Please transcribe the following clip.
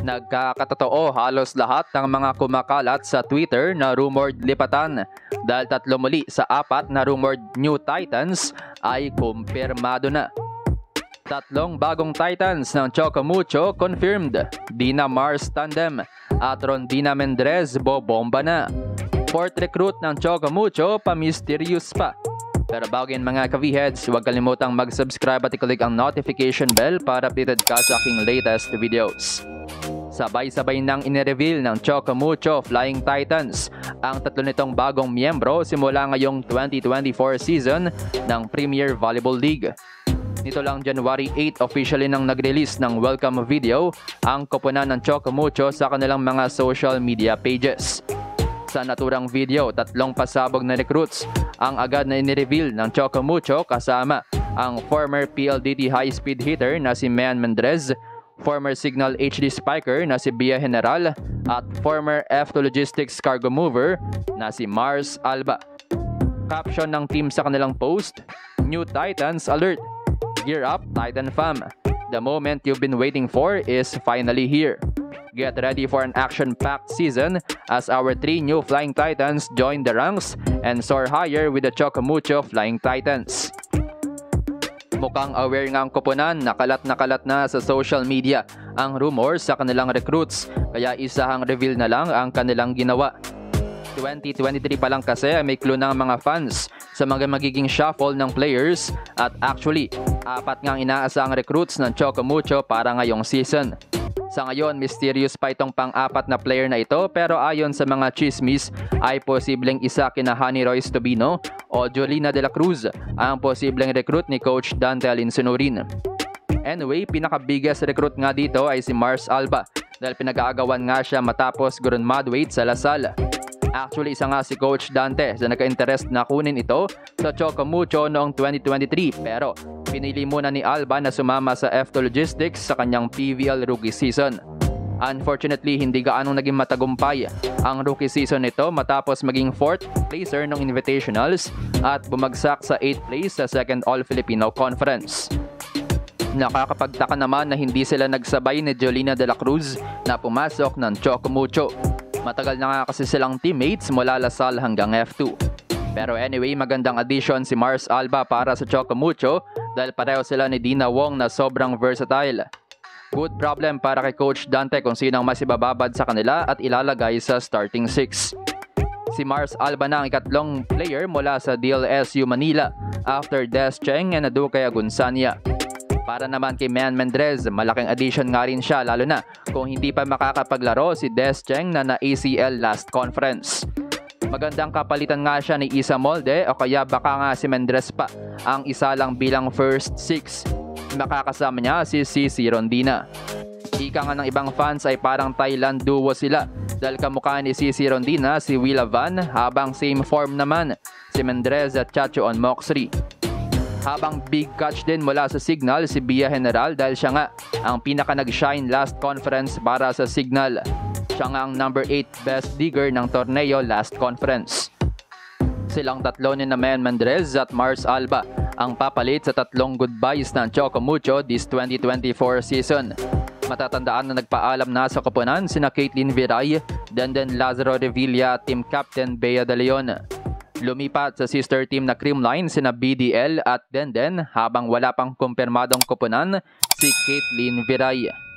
Nagkakatotoo halos lahat ng mga kumakalat sa Twitter na rumored lipatan dahil 3 muli sa 4 na rumored new Titans ay kumpirmado na. 3 bagong Titans ng Chocomucho confirmed, Dina Mars tandem at Rondina Mendrez bobomba na. 4th recruit ng Chocomucho pa-mysterious pa. Pero bago yan mga ka-V-Heads, huwag kalimutang mag-subscribe at i-click ang notification bell para updated ka sa aking latest videos. Sabay-sabay nang inireveal ng Chocomucho Flying Titans ang 3 nitong bagong miyembro simula ngayong 2024 season ng Premier Volleyball League. Nito lang January 8 officially nang nag-release ng welcome video ang koponan ng Chocomucho sa kanilang mga social media pages. Sa naturang video, 3 pasabog na recruits ang agad na inireveal ng Chocomucho kasama ang former PLDT high-speed hitter na si Mayan Mendrez, former Signal HD spiker na si Bia General at former F2 Logistics cargo mover na si Mars Alba. Caption ng team sa kanilang post, New Titans alert! Gear up Titan fam! The moment you've been waiting for is finally here. Get ready for an action-packed season as our 3 new Flying Titans join the ranks and soar higher with the Chocomucho Flying Titans. Mukhang aware nga ang koponan, nakalat na sa social media ang rumors sa kanilang recruits, kaya isahang reveal na lang ang kanilang ginawa. 2023 pa lang kasi may clue ng mga fans sa mga magiging shuffle ng players at actually, 4 nga ang inaasahang recruits ng Chocomucho para ngayong season. Sa ngayon, mysterious pa itong pang-4 na player na ito pero ayon sa mga chismis ay posibleng isa kina Honey Royce Tobino o Jolina de la Cruz ang posibleng recruit ni Coach Dante Alinsunurin. Anyway, pinaka-biggest recruit nga dito ay si Mars Alba dahil pinag-aagawan nga siya matapos graduate sa Lasal. Actually, isa nga si Coach Dante sa nagka-interest na kunin ito sa Chocomucho noong 2023 pero pinili muna ni Alba na sumama sa F2 Logistics sa kanyang PVL rookie season. Unfortunately, hindi gaanong naging matagumpay ang rookie season nito matapos maging 4th placer ng Invitationals at bumagsak sa 8th place sa 2nd All-Filipino Conference. Nakakapagtaka naman na hindi sila nagsabay ni Jolina de la Cruz na pumasok ng Chocomucho. Matagal na nga kasi silang teammates mula Lasal hanggang F2. Pero anyway, magandang addition si Mars Alba para sa Chocomucho dahil pareho sila ni Dina Wong na sobrang versatile. Good problem para kay Coach Dante kung sino ang mas ibababad sa kanila at ilalagay sa starting 6. Si Mars Alba na ang ikatlong player mula sa DLSU Manila after Des Cheng and Adukay Agunsanya. Para naman kay Mayan Mendrez, malaking addition nga rin siya lalo na kung hindi pa makakapaglaro si Des Cheng na ACL last conference. Magandang kapalitan nga siya ni Isa Molde o kaya baka nga si Mendrez pa ang isa lang bilang first 6. Makakasama niya si CC Rondina. Ika nga ng ibang fans ay parang Thailand duo sila dahil kamukha ni CC Rondina si Willa Van habang same form naman si Mendrez at Chacho on Moxrey. Habang big catch din mula sa Signal si Bia General dahil siya nga ang pinaka nag-shine last conference para sa Signal. Siya nga ang number 8 best digger ng torneo last conference. Silang tatlo ni Mayan Mendrez at Mars Alba ang papalit sa 3 goodbyes ng Chocomucho this 2024 season. Matatandaan na nagpaalam na sa koponan sina Caitlin Viray, Denden Lazaro Revilla at team captain Bea De Leon. Lumipat sa sister team na Creamline sina BDL at Denden habang wala pang kumpirmadong koponan si Caitlin Viray.